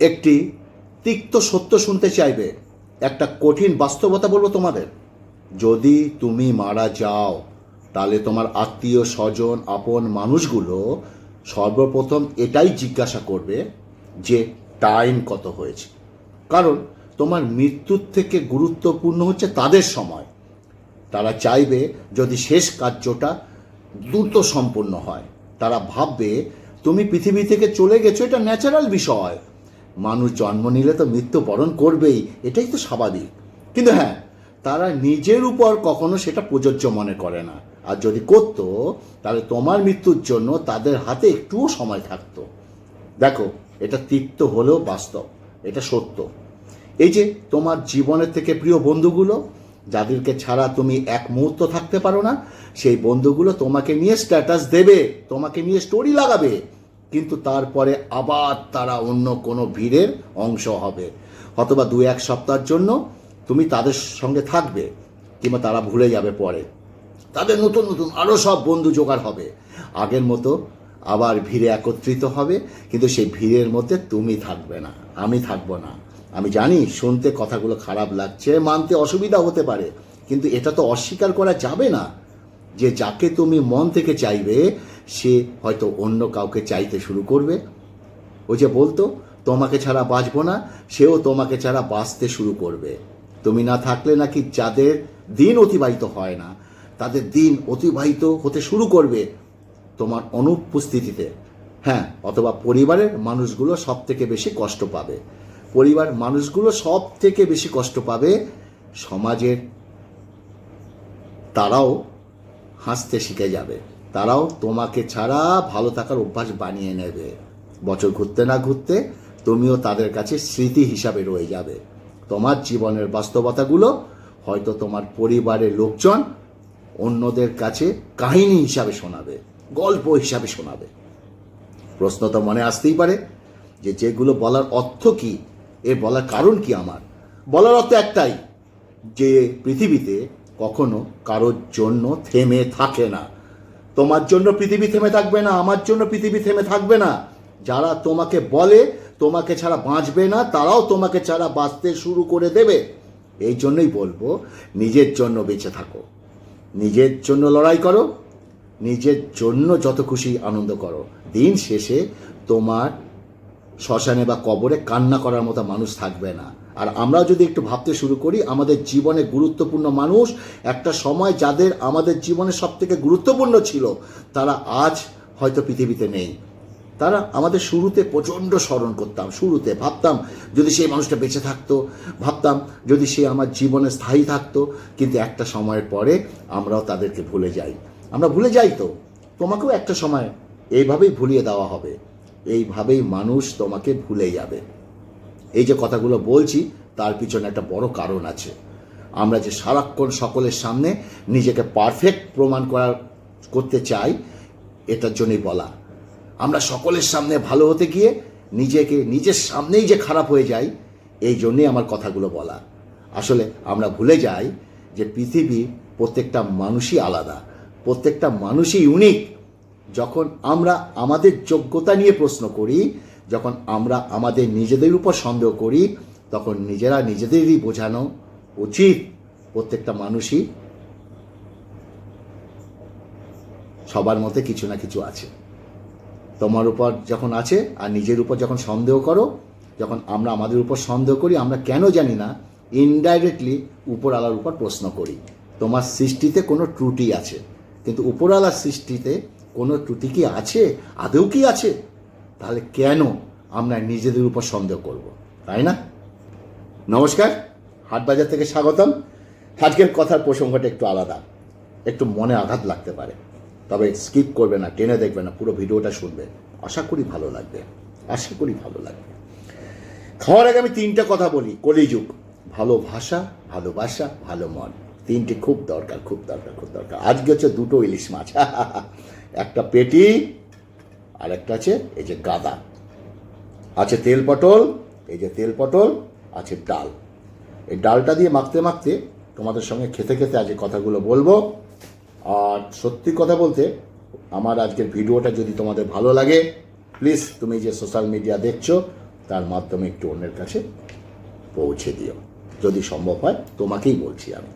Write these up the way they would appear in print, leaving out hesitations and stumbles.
একটি তিক্ত সত্য শুনতে চাইবে? একটা কঠিন বাস্তবতা বলবো তোমাদের। যদি তুমি মারা যাও তাহলে তোমার আত্মীয় স্বজন আপন মানুষগুলো সর্বপ্রথম এটাই জিজ্ঞাসা করবে যে টাইম কত হয়েছে। কারণ তোমার মৃত্যুর থেকে গুরুত্বপূর্ণ হচ্ছে তাদের সময়। তারা চাইবে যদি শেষ কার্যটা দ্রুত সম্পন্ন হয়। তারা ভাববে তুমি পৃথিবী থেকে চলে গেছো, এটা ন্যাচারাল বিষয়। মানুষ জন্ম নিলে তো মৃত্যুবরণ করবেই, এটাই তো স্বাভাবিক। কিন্তু হ্যাঁ, তারা নিজের উপর কখনো সেটা প্রযোজ্য মনে করে না। আর যদি করতো তাহলে তোমার মৃত্যুর জন্য তাদের হাতে একটুও সময় থাকতো। দেখো, এটা তিক্ত হলেও বাস্তব, এটা সত্য। এই যে তোমার জীবনের থেকে প্রিয় বন্ধুগুলো, যাদেরকে ছাড়া তুমি এক মুহূর্ত থাকতে পারো না, সেই বন্ধুগুলো তোমাকে নিয়ে স্ট্যাটাস দেবে, তোমাকে নিয়ে স্টোরি লাগাবে, কিন্তু তারপরে আবার তারা অন্য কোনো ভিড়ের অংশ হবে। অথবা 2-1 সপ্তাহের জন্য তুমি তাদের সঙ্গে থাকবে, কিংবা তারা ভুলে যাবে। পরে তাদের নতুন নতুন আরও সব বন্ধু জোগাড় হবে, আগের মতো আবার ভিড়ে একত্রিত হবে। কিন্তু সেই ভিড়ের মধ্যে তুমি থাকবে না, আমি থাকবো না। আমি জানি শুনতে কথাগুলো খারাপ লাগছে, মানতে অসুবিধা হতে পারে, কিন্তু এটা তো অস্বীকার করা যাবে না যে যাকে তুমি মন থেকে চাইবে সে হয়তো অন্য কাউকে চাইতে শুরু করবে। ওই যে বলতো তোমাকে ছাড়া বাঁচবো না, সেও তোমাকে ছাড়া বাঁচতে শুরু করবে। তুমি না থাকলে নাকি যাদের দিন অতিবাহিত হয় না, তাদের দিন অতিবাহিত হতে শুরু করবে তোমার অনুপস্থিতিতে। হ্যাঁ, অথবা পরিবারের মানুষগুলো সব থেকে বেশি কষ্ট পাবে। পরিবার মানুষগুলো সব থেকে বেশি কষ্ট পাবে। সমাজের তারাও হাসতে শিখে যাবে, তারাও তোমাকে ছাড়া ভালো থাকার অভ্যাস বানিয়ে নেবে। বছর ঘুরতে না ঘুরতে তুমিও তাদের কাছে স্মৃতি হিসাবে রয়ে যাবে। তোমার জীবনের বাস্তবতাগুলো হয়তো তোমার পরিবারের লোকজন অন্যদের কাছে কাহিনী হিসাবে শোনাবে, গল্প হিসাবে শোনাবে। প্রশ্ন তো মনে আসতেই পারে যে যেগুলো বলার অর্থ কি, এর বলার কারণ কি? আমার বলার অর্থ একটাই, যে পৃথিবীতে কখনো কারোর জন্য থেমে থাকে না। তোমার জন্য পৃথিবী থেমে থাকবে না, আমার জন্য পৃথিবী থেমে থাকবে না। যারা তোমাকে বলে তোমাকে ছাড়া বাঁচবে না, তারাও তোমাকে ছাড়া বাঁচতে শুরু করে দেবে। এই জন্যই বলবো, নিজের জন্য বেঁচে থাকো, নিজের জন্য লড়াই করো, নিজের জন্য যত খুশি আনন্দ করো। দিন শেষে তোমার শ্মশানে বা কবরে কান্না করার মতো মানুষ থাকবে না। আর আমরা যদি একটু ভাবতে শুরু করি, আমাদের জীবনে গুরুত্বপূর্ণ মানুষ একটা সময় যাদের আমাদের জীবনে সব থেকে গুরুত্বপূর্ণ ছিল, তারা আজ হয়তো পৃথিবীতে নেই। তারা আমাদের শুরুতে প্রচণ্ড স্মরণ করতাম, শুরুতে ভাবতাম যদি সেই মানুষটা বেঁচে থাকতো, ভাবতাম যদি সে আমার জীবনে স্থায়ী থাকতো। কিন্তু একটা সময়ের পরে আমরাও তাদেরকে ভুলে যাই। আমরা ভুলে যাই তো, তোমাকেও একটা সময় এইভাবেই ভুলিয়ে দেওয়া হবে, এইভাবেই মানুষ তোমাকে ভুলে যাবে। এই যে কথাগুলো বলছি তার পিছনে একটা বড় কারণ আছে। আমরা যে সারাক্ষণ সকলের সামনে নিজেকে পারফেক্ট প্রমাণ করতে চাই, এটার জন্যই বলা। আমরা সকলের সামনে ভালো হতে গিয়ে নিজেকে নিজের সামনেই যে খারাপ হয়ে যাই, এই জন্যই আমার কথাগুলো বলা। আসলে আমরা ভুলে যাই যে পৃথিবী প্রত্যেকটা মানুষই আলাদা, প্রত্যেকটা মানুষই ইউনিক। যখন আমরা আমাদের যোগ্যতা নিয়ে প্রশ্ন করি, যখন আমরা আমাদের নিজেদের উপর সন্দেহ করি, তখন নিজেরা নিজেদেরই বোঝানো উচিত প্রত্যেকটা মানুষই সবার মধ্যে কিছু না কিছু আছে। তোমার উপর যখন আছে আর নিজের উপর যখন সন্দেহ করো, যখন আমরা আমাদের উপর সন্দেহ করি, আমরা কেন জানি না ইনডাইরেক্টলি উপরওয়ালার উপর প্রশ্ন করি। তোমার সৃষ্টিতে কোনো ত্রুটি আছে, কিন্তু উপরওয়ালার সৃষ্টিতে কোনো ত্রুটি কি আছে? আদৌ কি আছে? তাহলে কেন আমরা নিজেদের উপর সন্দেহ করব, তাই না? নমস্কার, হাটবাজার থেকে স্বাগতম। আজকের কথার প্রসঙ্গটা একটু আলাদা, একটু মনে আঘাত লাগতে পারে, তবে স্কিপ করবে না, টেনে দেখবে না, পুরো ভিডিওটা শুনবে। আশা করি ভালো লাগবে, আশা করি ভালো লাগবে। খাওয়ার আগে আমি 3টে কথা বলি। কলিযুগ, ভালো ভাষা, ভালোবাসা, ভালো মন, 3টে খুব দরকার, খুব দরকার, খুব দরকার। আজকে হচ্ছে 2টো ইলিশ মাছ, একটা পেটি আর একটা আছে এই যে গাদা, আছে তেল পটল, এই যে তেল পটল, আছে ডাল। এই ডালটা দিয়ে মাখতে মাখতে তোমাদের সঙ্গে খেতে খেতে আজকে কথাগুলো বলবো। আর সত্যি কথা বলতে, আমার আজকের ভিডিওটা যদি তোমাদের ভালো লাগে, প্লিজ তুমি যে সোশ্যাল মিডিয়া দেখছো তার মাধ্যমে একটু অন্যের কাছে পৌঁছে দিও, যদি সম্ভব হয়। তোমাকেই বলছি আমি।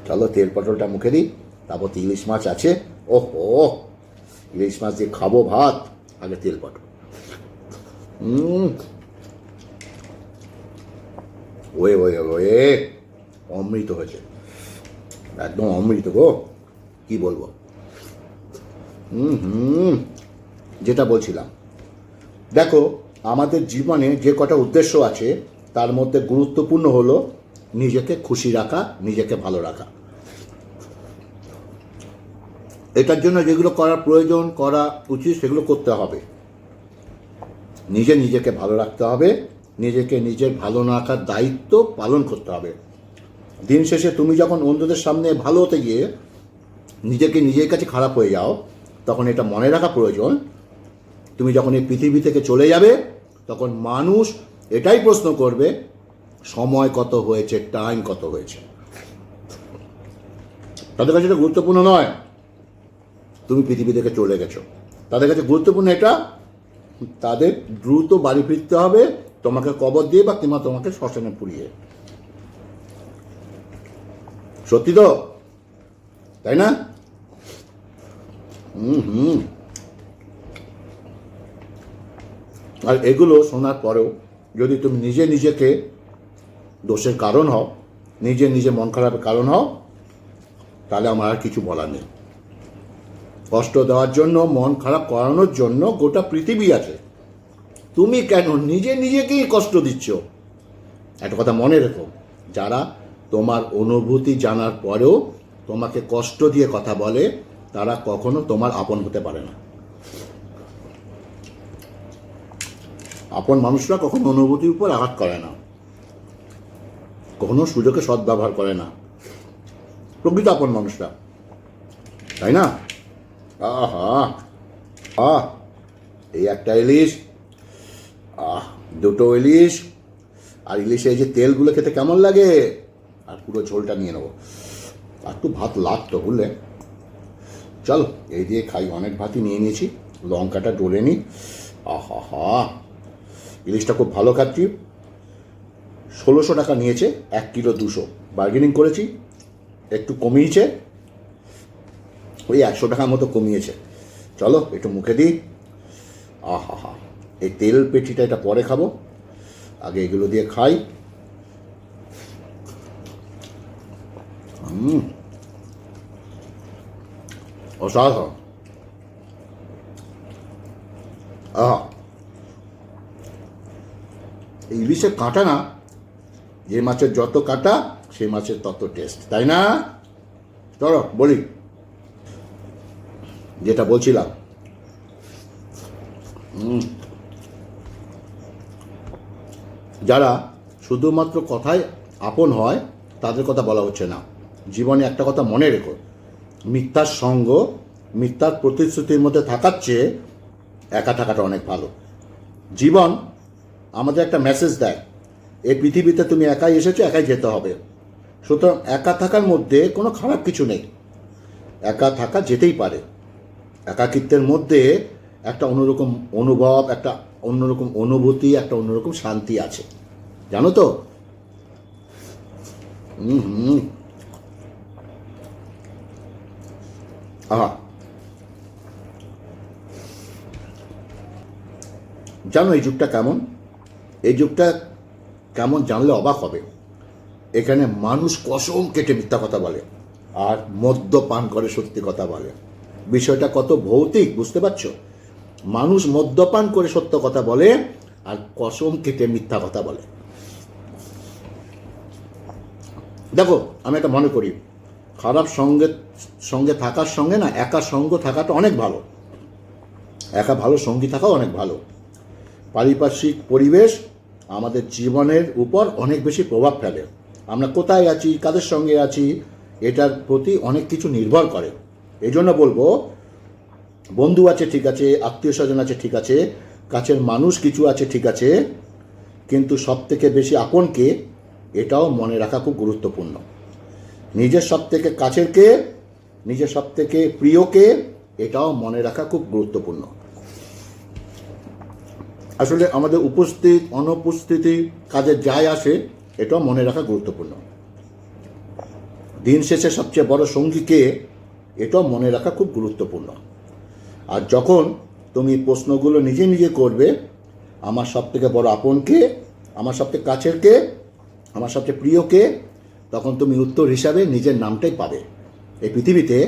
চলো তেল পটলটা মুখে দিই, তারপর তো ইলিশ মাছ আছে। ওহো, ইলিশ মাছ দিয়ে খাবো ভাত, আগে তেল পটল। ওয়ে ওয়ে ওয়ে, অমৃত হয়েছে, একদম অমৃত গো, কি বলবো। যেটা বলছিলাম, দেখো আমাদের জীবনে যে কটা উদ্দেশ্য আছে তার মধ্যে গুরুত্বপূর্ণ হলো নিজেকে খুশি রাখা, নিজেকে ভালো রাখা। এটার জন্য যেগুলো করার প্রয়োজন, করা উচিত, সেগুলো করতে হবে। নিজেকে ভালো রাখতে হবে, নিজেকে নিজের ভালো রাখার দায়িত্ব পালন করতে হবে। দিন শেষে তুমি যখন অন্যদের সামনে ভালো হতে গিয়ে নিজেকে নিজের কাছে খারাপ হয়ে যাও, তখন এটা মনে রাখা প্রয়োজন, তুমি যখন এই পৃথিবী থেকে চলে যাবে তখন মানুষ এটাই প্রশ্ন করবে, সময় কত হয়েছে, টাইম কত হয়েছে। তাদের কাছে এটা গুরুত্বপূর্ণ নয় তুমি পৃথিবী থেকে চলে গেছো, তাদের কাছে গুরুত্বপূর্ণ এটা তাদের দ্রুত বাড়ি ফিরতে হবে, তোমাকে কবর দিয়ে বা কিংবা তোমাকে শ্মশানে পুড়িয়ে। সত্যি তো, তাই না? আর এগুলো শোনার পরেও যদি তুমি নিজেকে দোষের কারণ হও, নিজে মন খারাপের কারণ হও, তাহলে আমার আর কিছু বলার নেই। কষ্ট দেওয়ার জন্য, মন খারাপ করানোর জন্য গোটা পৃথিবী আছে। তুমি কেন নিজেকেই কষ্ট দিচ্ছ? একটা কথা মনে রেখো, যারা তোমার অনুভূতি জানার পরেও তোমাকে কষ্ট দিয়ে কথা বলে, তারা কখনো তোমার আপন হতে পারে না। আপন মানুষরা কখনো অনুভূতির উপর আঘাত করে না, কখনো সুযোগে সদ্ব্যবহার করে না প্রকৃত আপন মানুষরা, তাই না? এই একটা ইলিশ, দুটো ইলিশ, আর ইলিশে এই যে তেলগুলো খেতে কেমন লাগে, আর পুরো ঝোলটা নিয়ে নেবো। আর একটু ভাত লাগতো, বুঝলে। চল এই দিয়ে খাই, অনেক ভাতই নিয়ে নিয়েছি, লঙ্কাটা ডলে নিই। ইলিশটা খুব ভালো খাচ্ছি। 1600 টাকা নিয়েছে, 1 কিলো 200, বার্গেনিং করেছি, একটু কমিয়েছে, ওই 100 টাকার মতো কমিয়েছে। চলো একটু মুখে দিই। এই তেল পেটিটা এটা পরে খাবো, আগে এগুলো দিয়ে খাই। অসাধারণ। এই ইলিশের কাঁটা না, যে মাছের যত কাঁটা সেই মাছের তত টেস্ট, তাই না? চলো বলি, যেটা বলছিলাম, যারা শুধুমাত্র কথায় আপন হয় তাদের কথা বলা হচ্ছে না। জীবনে একটা কথা মনে রেখো, মিথ্যার সঙ্গ, মিথ্যার প্রতিশ্রুতির মধ্যে থাকার চেয়ে একা থাকাটা অনেক ভালো। জীবন আমাদের একটা মেসেজ দেয়, এই পৃথিবীতে তুমি একাই এসেছো, একাই যেতে হবে। সুতরাং একা থাকার মধ্যে কোনো খারাপ কিছু নেই, একা থাকা যেতেই পারে। একাকিত্বের মধ্যে একটা অন্যরকম অনুভব, একটা অন্যরকম অনুভূতি, একটা অন্যরকম শান্তি আছে, জানো তো? জানো এই যুগটা কেমন? এই যুগটা কেমন জানলে অবাক হবে। এখানে মানুষ কসম কেটে মিথ্যা কথা বলে, আর মদ্যপান করে সত্যি কথা বলে। বিষয়টা কত ভৌতিক, বুঝতে পারছো? মানুষ মদ্যপান করে সত্য কথা বলে, আর কসম কেটে মিথ্যা কথা বলে। দেখো, আমি এটা মনে করি, খারাপ সঙ্গে থাকার সঙ্গে না একা সঙ্গ থাকাটা অনেক ভালো, একা ভালো সঙ্গী থাকাও অনেক ভালো। পারিপার্শ্বিক পরিবেশ আমাদের জীবনের উপর অনেক বেশি প্রভাব ফেলে। আমরা কোথায় আছি, কাদের সঙ্গে আছি, এটার প্রতি অনেক কিছু নির্ভর করে। এই জন্য বলবো, বন্ধু আছে ঠিক আছে, আত্মীয় স্বজন আছে ঠিক আছে, কাছের মানুষ কিছু আছে ঠিক আছে, কিন্তু সব থেকে বেশি আপনকে, এটাও মনে রাখা খুব গুরুত্বপূর্ণ। নিজের সব থেকে কাছের কে, নিজের সব থেকে প্রিয়কে, এটাও মনে রাখা খুব গুরুত্বপূর্ণ। আসলে আমাদের উপস্থিত অনুপস্থিতি কাজে যায় আসে, এটাও মনে রাখা গুরুত্বপূর্ণ। দিন শেষে সবচেয়ে বড় সঙ্গী কে, এটাও মনে রাখা খুব গুরুত্বপূর্ণ। আর যখন তুমি প্রশ্নগুলো নিজে নিজে করবে, আমার সব থেকে বড় আপন কে, আমার সবথেকে কাছের কে, আমার সবচেয়ে প্রিয় কে, তখন তুমি উত্তর হিসাবে নিজের নামটাই পাবে। এই পৃথিবীতে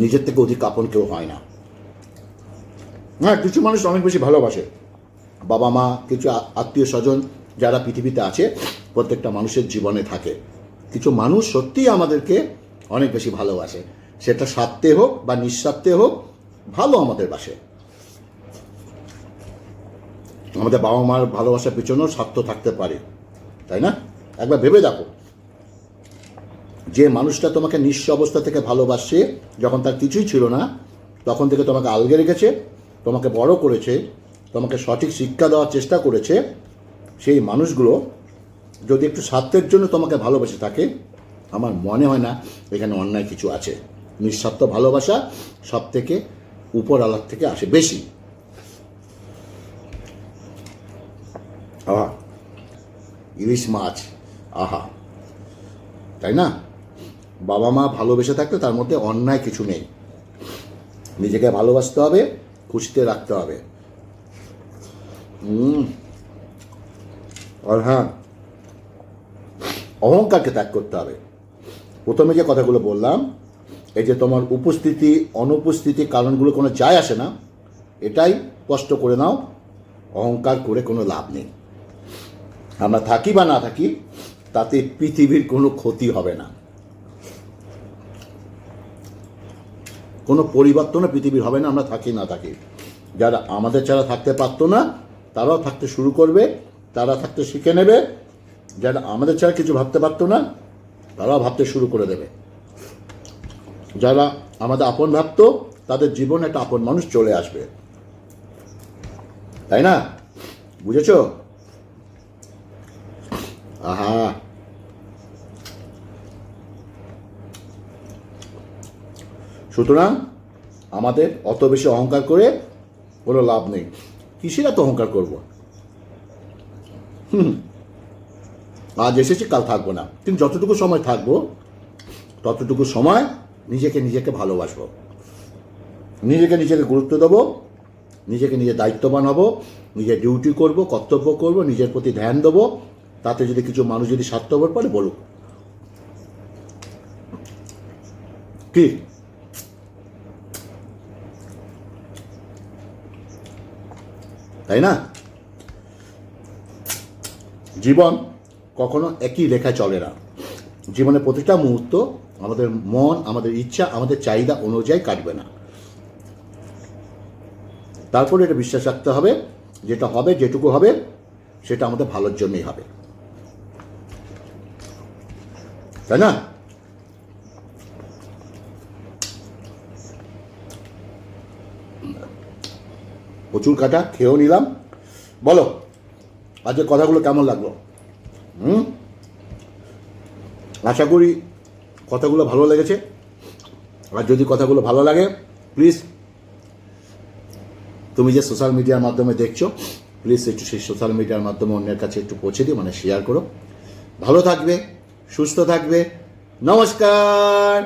নিজের থেকে অধিক আপন কেউ হয় না। হ্যাঁ, কিছু মানুষ অনেক বেশি ভালোবাসে, বাবা মা, কিছু আত্মীয় স্বজন যারা পৃথিবীতে আছে, প্রত্যেকটা মানুষের জীবনে থাকে। কিছু মানুষ সত্যিই আমাদেরকে অনেক বেশি ভালোবাসে, সেটা স্বার্থে হোক বা নিঃস্বার্থে হোক, ভালো আমাদের বাসে। আমাদের বাবা মার ভালোবাসার পিছনেও স্বার্থ থাকতে পারে, তাই না? একবার ভেবে দেখো, যে মানুষটা তোমাকে নিঃস্ব অবস্থা থেকে ভালোবাসছে, যখন তার কিছুই ছিল না, তখন থেকে তোমাকে আলগে রেখেছে, তোমাকে বড় করেছে, তোমাকে সঠিক শিক্ষা দেওয়ার চেষ্টা করেছে, সেই মানুষগুলো যদি একটু স্বার্থের জন্য তোমাকে ভালোবেসে থাকে, আমার মনে হয় না এখানে অন্যায় কিছু আছে। নিঃস্বার্থ ভালোবাসা সব থেকে উপর আলার থেকে আসে বেশি। আহা, ইলিশ মাছ, আহা, তাই না? বাবা মা ভালোবেসে থাকলে তার মধ্যে অন্যায় কিছু নেই। নিজেকে ভালোবাসতে হবে, খুশিতে রাখতে হবে। আর হ্যাঁ, অহংকারকে ত্যাগ করতে হবে। প্রথমে যে কথাগুলো বললাম, এই যে তোমার উপস্থিতি অনুপস্থিতি কারণগুলো কোনো যায় আসে না, এটাই স্পষ্ট করে নাও, অহংকার করে কোনো লাভ নেই। আমরা থাকি বা না থাকি, তাতে পৃথিবীর কোনো ক্ষতি হবে না, কোনো পরিবর্তনও পৃথিবীর হবে না, আমরা থাকি না থাকি। যারা আমাদের ছাড়া থাকতে পারতো না, তারাও থাকতে শুরু করবে, তারা থাকতে শিখে নেবে। যারা আমাদের ছাড়া কিছু ভাবতে পারতো না, তারাও ভাবতে শুরু করে দেবে। যারা আমাদের আপন ভাবতো, তাদের জীবনে একটা আপন মানুষ চলে আসবে, তাই না? বুঝেছ? আহা, সুতরাং আমাদের অত বেশি অহংকার করে কোনো লাভ নেই। কিসের এত অহংকার করব? আজ এসেছি, কাল থাকবো না, কিন্তু যতটুকু সময় থাকবো, ততটুকু সময় নিজেকে ভালোবাসবো, নিজেকে গুরুত্ব দেবো, নিজে দায়িত্ববান হব, নিজের ডিউটি করব, কর্তব্য করব, নিজের প্রতি ধ্যান দেবো। তাতে যদি কিছু মানুষ যদি স্বার্থপর পড়ে, বলুক, কি? তাই না? জীবন কখনো একই রেখায় চলে না। জীবনের প্রতিটা মুহূর্ত আমাদের মন, আমাদের ইচ্ছা, আমাদের চাহিদা অনুযায়ী কাটবে না। তারপরে এটা বিশ্বাস রাখতে হবে, যেটা হবে, যেটুকু হবে, সেটা আমাদের ভালোর জন্যই হবে, তাই না? প্রচুর কাটা খেয়েও নিলাম। বলো, আজকের কথাগুলো কেমন লাগলো? আশা করি কথাগুলো ভালো লেগেছে। আর যদি কথাগুলো ভালো লাগে, প্লিজ তুমি যে সোশ্যাল মিডিয়ার মাধ্যমে দেখছো, প্লিজ একটু সেই সোশ্যাল মিডিয়ার মাধ্যমে অন্যের কাছে একটু পৌঁছে দিও, মানে শেয়ার করো। ভালো থাকবে, সুস্থ থাকবে। নমস্কার।